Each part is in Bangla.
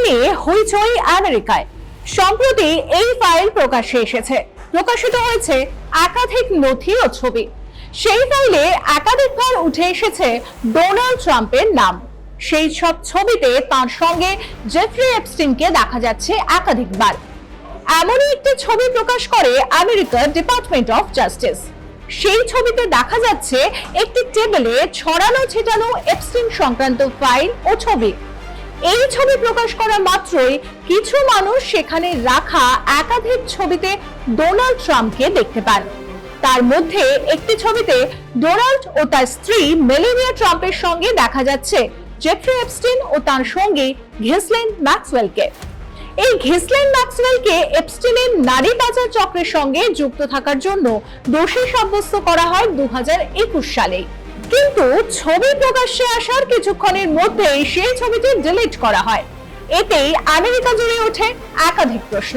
নিয়ে হইচই আমেরিকায়। সম্প্রতি এই ফাইল প্রকাশ্যে এসেছে। প্রকাশিত হয়েছে একাধিক নথি ও ছবি। সেই ফাইলে একাধিকবার উঠে এসেছে ডোনাল্ড ট্রাম্পের নাম। সেই সব ছবিতে তার সঙ্গে জেফ্রি এপস্টিনকে দেখা যাচ্ছে একাধিকবার। এমনই একটি ছবি প্রকাশ করে আমেরিকার ডিপার্টমেন্ট অফ জাস্টিস। সেই ছবিতে দেখা যাচ্ছে একটি টেবিলে ছড়ানো ছিটানো এপস্টিন সংক্রান্ত ফাইল ও ছবি। এই ছবি প্রকাশ করা মাত্রই কিছু মানুষ সেখানে রাখা একাধিক ছবিতে ডোনাল্ড ট্রাম্পকে দেখতে পান। তার মধ্যে একটি ছবিতে ডোনাল্ড ও তার স্ত্রী মেলানিয়া ট্রাম্পের সঙ্গে দেখা যাচ্ছে জেফ্রি এপস্টিন ও তার সঙ্গী ঘিসলেন ম্যাক্সওয়েলকে। এই ঘিসলেন ম্যাক্সওয়েলকে এপস্টিনের নারী পাচার চক্রের সঙ্গে যুক্ত থাকার জন্য দোষী সাব্যস্ত করা হয় 2021 সালে। কিন্তু ছবি প্রকাশ্যে আসার কিছুক্ষণের মধ্যেই সেই ছবিটি ডিলিট করা হয়। এতেই আমেরিকা জুড়ে ওঠে একাধিক প্রশ্ন।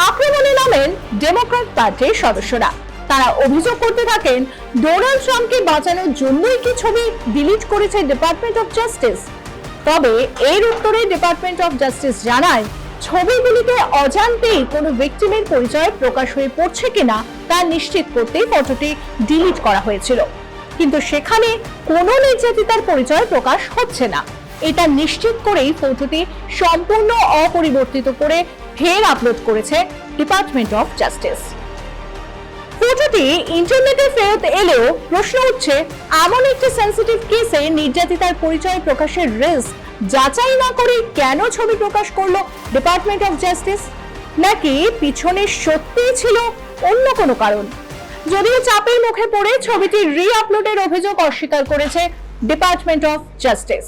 আক্রমণে নামেন ডেমোক্র্যাট পার্টির সদস্যরা। তারা অভিযোগ করতে থাকেন ডোনাল্ড ট্রাম্পকে বাঁচানোর জন্যই কি ছবি ডিলিট করেছে ডিপার্টমেন্ট অফ জাস্টিস। তবে এর উত্তরে ডিপার্টমেন্ট অফ জাস্টিস জানায়, ছবিগুলিতে অজান্তেই কোনো ভিকটিমের পরিচয় প্রকাশ হয়ে পড়ছে কিনা তা নিশ্চিত করতেই ফটোটি ডিলিট করা হয়েছিল। কিন্তু সেখানে কোনো নির্যাতিতার পরিচয় প্রকাশ হচ্ছে না। এটা নিশ্চিত করেই ফটোটি সম্পূর্ণ অপরিবর্তিত করে ফের আপলোড করেছে ডিপার্টমেন্ট অফ জাস্টিস। ফটোটি ইন্টারনেটে ফেরত এলেও প্রশ্ন উঠছে, এমন একটি সেনসিটিভ কেসে নির্যাতিতার পরিচয় প্রকাশের রিস্ক যাচাই না করে কেন ছবি প্রকাশ করলো ডিপার্টমেন্ট অফ জাস্টিস? নাকি পিছনে সত্যিই ছিল অন্য কোনো কারণ? যদিও চাপের মুখে পড়ে ছবিটি রি আপলোডের অভিযোগ অস্বীকার করেছে ডিপার্টমেন্ট অফ জাস্টিস।